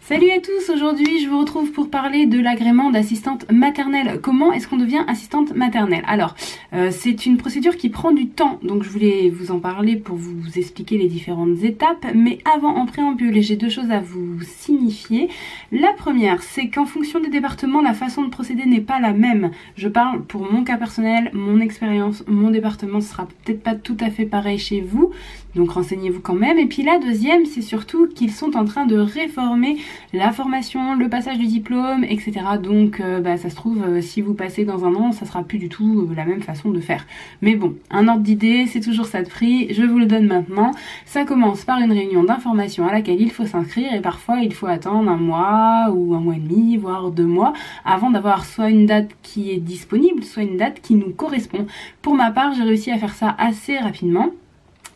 Salut à tous, aujourd'hui je vous retrouve pour parler de l'agrément d'assistante maternelle. Comment est-ce qu'on devient assistante maternelle? Alors, c'est une procédure qui prend du temps, donc je voulais vous en parler pour vous expliquer les différentes étapes. Mais avant, en préambule, j'ai deux choses à vous signifier. La première, c'est qu'en fonction des départements, la façon de procéder n'est pas la même. Je parle pour mon cas personnel, mon expérience, mon département, ce sera peut-être pas tout à fait pareil chez vous, donc renseignez-vous quand même. Et puis la deuxième, c'est surtout qu'ils sont en train de réformer la formation, le passage du diplôme, etc. Donc ça se trouve, si vous passez dans un an, ça sera plus du tout la même façon de faire. Mais bon, un ordre d'idée, c'est toujours ça de prix, je vous le donne maintenant. Ça commence par une réunion d'information à laquelle il faut s'inscrire et parfois il faut attendre un mois ou un mois et demi, voire 2 mois, avant d'avoir soit une date qui est disponible, soit une date qui nous correspond. Pour ma part, j'ai réussi à faire ça assez rapidement.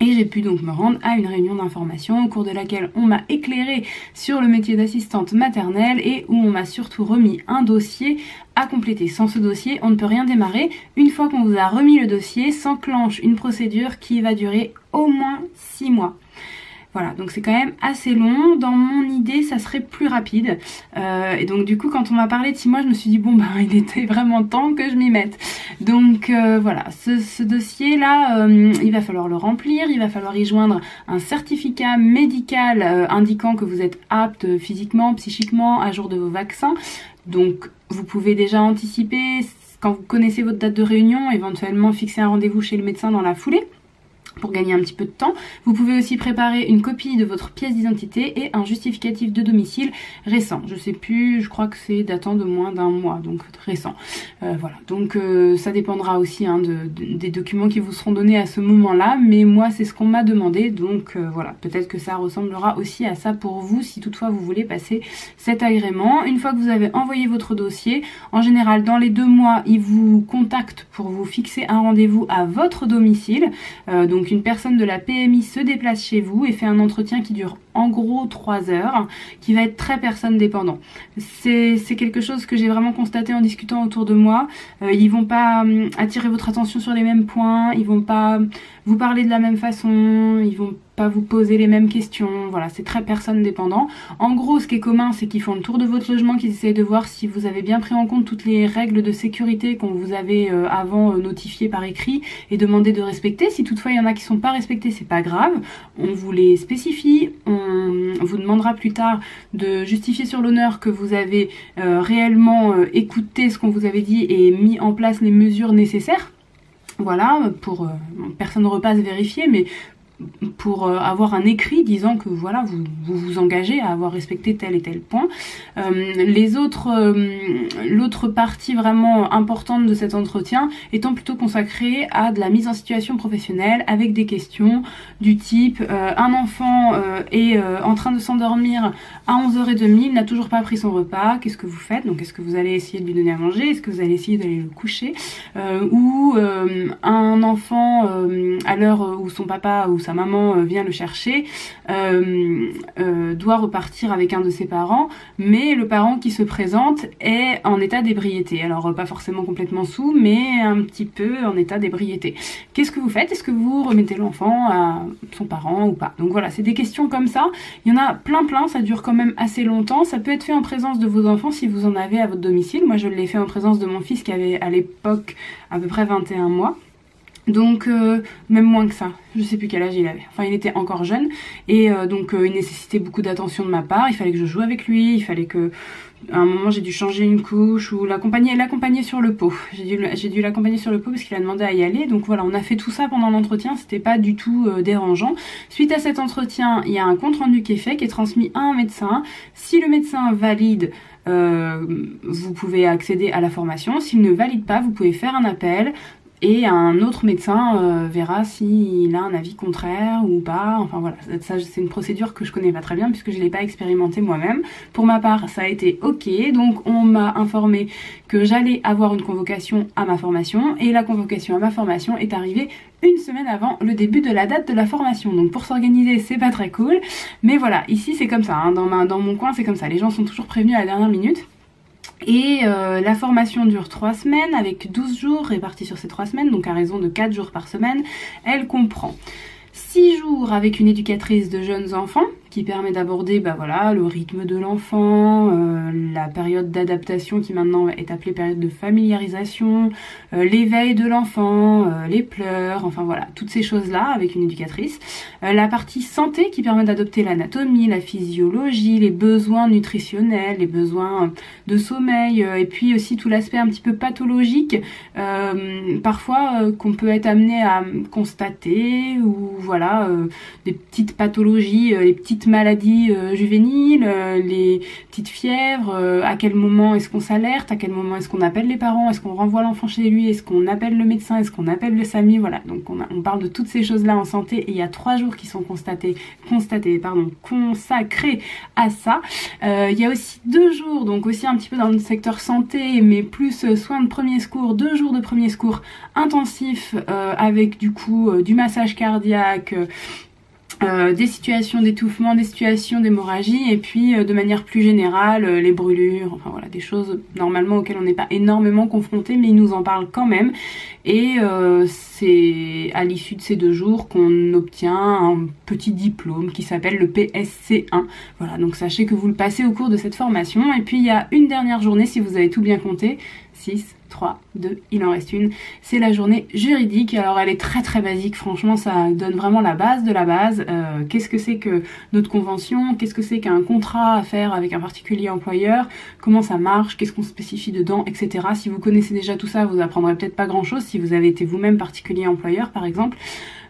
Et j'ai pu donc me rendre à une réunion d'information au cours de laquelle on m'a éclairé sur le métier d'assistante maternelle et où on m'a surtout remis un dossier à compléter. Sans ce dossier, on ne peut rien démarrer. Une fois qu'on vous a remis le dossier, s'enclenche une procédure qui va durer au moins 6 mois. Voilà, donc c'est quand même assez long. Dans mon idée, ça serait plus rapide. Et donc du coup, quand on m'a parlé de 6 mois, je me suis dit, bon, il était vraiment temps que je m'y mette. Donc voilà, ce dossier-là, il va falloir le remplir. Il va falloir y joindre un certificat médical indiquant que vous êtes apte physiquement, psychiquement, à jour de vos vaccins. Donc vous pouvez déjà anticiper, quand vous connaissez votre date de réunion, éventuellement fixer un rendez-vous chez le médecin dans la foulée, pour gagner un petit peu de temps. Vous pouvez aussi préparer une copie de votre pièce d'identité et un justificatif de domicile récent. Je sais plus, je crois que c'est datant de moins d'un mois, donc récent. Voilà, donc ça dépendra aussi des documents qui vous seront donnés à ce moment-là, mais moi c'est ce qu'on m'a demandé, donc voilà, peut-être que ça ressemblera aussi à ça pour vous si toutefois vous voulez passer cet agrément. Une fois que vous avez envoyé votre dossier, en général dans les 2 mois, ils vous contactent pour vous fixer un rendez-vous à votre domicile. Donc une personne de la PMI se déplace chez vous et fait un entretien qui dure en gros 3 heures, qui va être très personne dépendant. C'est quelque chose que j'ai vraiment constaté en discutant autour de moi. Ils vont pas attirer votre attention sur les mêmes points, ils vont pas vous parler de la même façon, ils vont pas vous poser les mêmes questions. Voilà, c'est très personne dépendant. En gros, ce qui est commun, c'est qu'ils font le tour de votre logement, qu'ils essayent de voir si vous avez bien pris en compte toutes les règles de sécurité qu'on vous avait avant notifiées par écrit et demandé de respecter. Si toutefois il y en a qui sont pas respectés, c'est pas grave. On vous les spécifie. On vous demandera plus tard de justifier sur l'honneur que vous avez réellement écouté ce qu'on vous avait dit et mis en place les mesures nécessaires. Voilà, pour personne ne repasse vérifier, mais pour avoir un écrit disant que voilà, vous engagez à avoir respecté tel et tel point. L'autre partie vraiment importante de cet entretien étant plutôt consacrée à de la mise en situation professionnelle avec des questions du type un enfant est en train de s'endormir à 11h30, il n'a toujours pas pris son repas, qu'est-ce que vous faites? Donc est-ce que vous allez essayer de lui donner à manger? Est-ce que vous allez essayer d'aller le coucher? Ou un enfant à l'heure où son papa ou sa maman vient le chercher, doit repartir avec un de ses parents, mais le parent qui se présente est en état d'ébriété. Alors pas forcément complètement sous, mais un petit peu en état d'ébriété. Qu'est-ce que vous faites? Est-ce que vous remettez l'enfant à son parent ou pas? Donc voilà, c'est des questions comme ça. Il y en a plein, ça dure quand même assez longtemps. Ça peut être fait en présence de vos enfants si vous en avez à votre domicile. Moi je l'ai fait en présence de mon fils qui avait à l'époque à peu près 21 mois. Donc même moins que ça, je sais plus quel âge il avait, enfin il était encore jeune et donc il nécessitait beaucoup d'attention de ma part, il fallait que je joue avec lui, il fallait que à un moment j'ai dû changer une couche ou l'accompagner sur le pot, j'ai dû l'accompagner sur le pot parce qu'il a demandé à y aller. Donc voilà, on a fait tout ça pendant l'entretien, c'était pas du tout dérangeant. Suite à cet entretien, il y a un compte rendu qui est fait, qui est transmis à un médecin. Si le médecin valide, vous pouvez accéder à la formation. S'il ne valide pas, vous pouvez faire un appel et un autre médecin verra s'il a un avis contraire ou pas. Enfin voilà, ça c'est une procédure que je connais pas très bien puisque je l'ai pas expérimenté moi-même. Pour ma part, ça a été ok, donc on m'a informé que j'allais avoir une convocation à ma formation et la convocation à ma formation est arrivée une semaine avant le début de la date de la formation. Donc pour s'organiser, c'est pas très cool, mais voilà, ici c'est comme ça, hein. Dans mon coin c'est comme ça, les gens sont toujours prévenus à la dernière minute. Et la formation dure 3 semaines avec 12 jours répartis sur ces 3 semaines, donc à raison de 4 jours par semaine. Elle comprend 6 jours avec une éducatrice de jeunes enfants qui permet d'aborder voilà, le rythme de l'enfant, la période d'adaptation qui maintenant est appelée période de familiarisation, l'éveil de l'enfant, les pleurs, enfin voilà, toutes ces choses-là avec une éducatrice. La partie santé qui permet d'adopter l'anatomie, la physiologie, les besoins nutritionnels, les besoins de sommeil, et puis aussi tout l'aspect un petit peu pathologique, parfois qu'on peut être amené à constater, ou voilà, des petites pathologies, les petites maladies juvéniles, les petites fièvres, à quel moment est-ce qu'on s'alerte, à quel moment est-ce qu'on appelle les parents, est-ce qu'on renvoie l'enfant chez lui, est-ce qu'on appelle le médecin, est-ce qu'on appelle le SAMU, voilà, donc on parle de toutes ces choses-là en santé, et il y a 3 jours qui sont consacrés à ça. Il y a aussi 2 jours, donc aussi un petit peu dans le secteur santé, mais plus soins de premier secours, 2 jours de premier secours intensifs, avec du coup du massage cardiaque, des situations d'étouffement, des situations d'hémorragie, et puis de manière plus générale les brûlures, enfin voilà, des choses normalement auxquelles on n'est pas énormément confronté, mais ils nous en parlent quand même, et c'est à l'issue de ces 2 jours qu'on obtient un petit diplôme qui s'appelle le PSC1. Voilà, donc sachez que vous le passez au cours de cette formation. Et puis il y a une dernière journée, si vous avez tout bien compté, 6, 3, 2, il en reste une, c'est la journée juridique. Alors elle est très très basique, franchement ça donne vraiment la base de la base. Qu'est-ce que c'est que notre convention, qu'est-ce que c'est qu'un contrat à faire avec un particulier employeur, comment ça marche, qu'est-ce qu'on spécifie dedans, etc. Si vous connaissez déjà tout ça, vous apprendrez peut-être pas grand chose si vous avez été vous-même particulier employeur par exemple.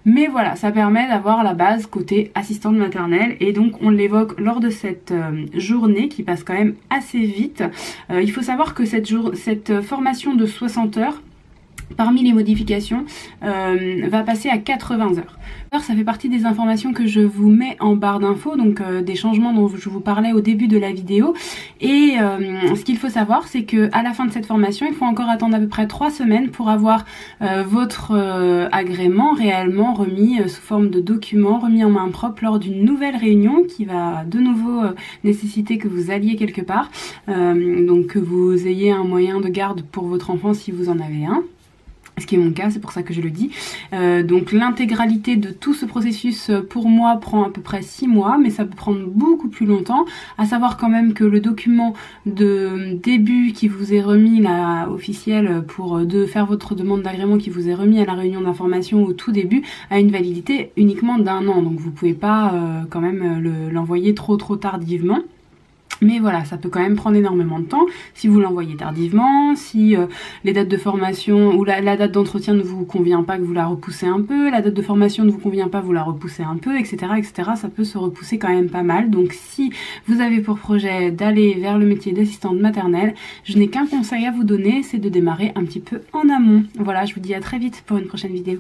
Mais voilà, ça permet d'avoir la base côté assistante maternelle, et donc on l'évoque lors de cette journée qui passe quand même assez vite. Il faut savoir que cette formation de 60 heures, parmi les modifications, va passer à 80 heures. Ça fait partie des informations que je vous mets en barre d'infos, donc des changements dont je vous parlais au début de la vidéo. Et ce qu'il faut savoir, c'est que à la fin de cette formation, il faut encore attendre à peu près 3 semaines pour avoir votre agrément réellement remis sous forme de document, remis en main propre lors d'une nouvelle réunion qui va de nouveau nécessiter que vous alliez quelque part, donc que vous ayez un moyen de garde pour votre enfant si vous en avez un. Ce qui est mon cas, c'est pour ça que je le dis. Donc l'intégralité de tout ce processus pour moi prend à peu près 6 mois, mais ça peut prendre beaucoup plus longtemps. À savoir quand même que le document de début qui vous est remis là, officiel, pour faire votre demande d'agrément qui vous est remis à la réunion d'information au tout début, a une validité uniquement d'1 an. Donc vous pouvez pas quand même l'envoyer trop tardivement. Mais voilà, ça peut quand même prendre énormément de temps si vous l'envoyez tardivement, si les dates de formation ou la date d'entretien ne vous convient pas, que vous la repoussez un peu, la date de formation ne vous convient pas, vous la repoussez un peu, etc., etc. Ça peut se repousser quand même pas mal. Donc si vous avez pour projet d'aller vers le métier d'assistante maternelle, je n'ai qu'un conseil à vous donner, c'est de démarrer un petit peu en amont. Voilà, je vous dis à très vite pour une prochaine vidéo.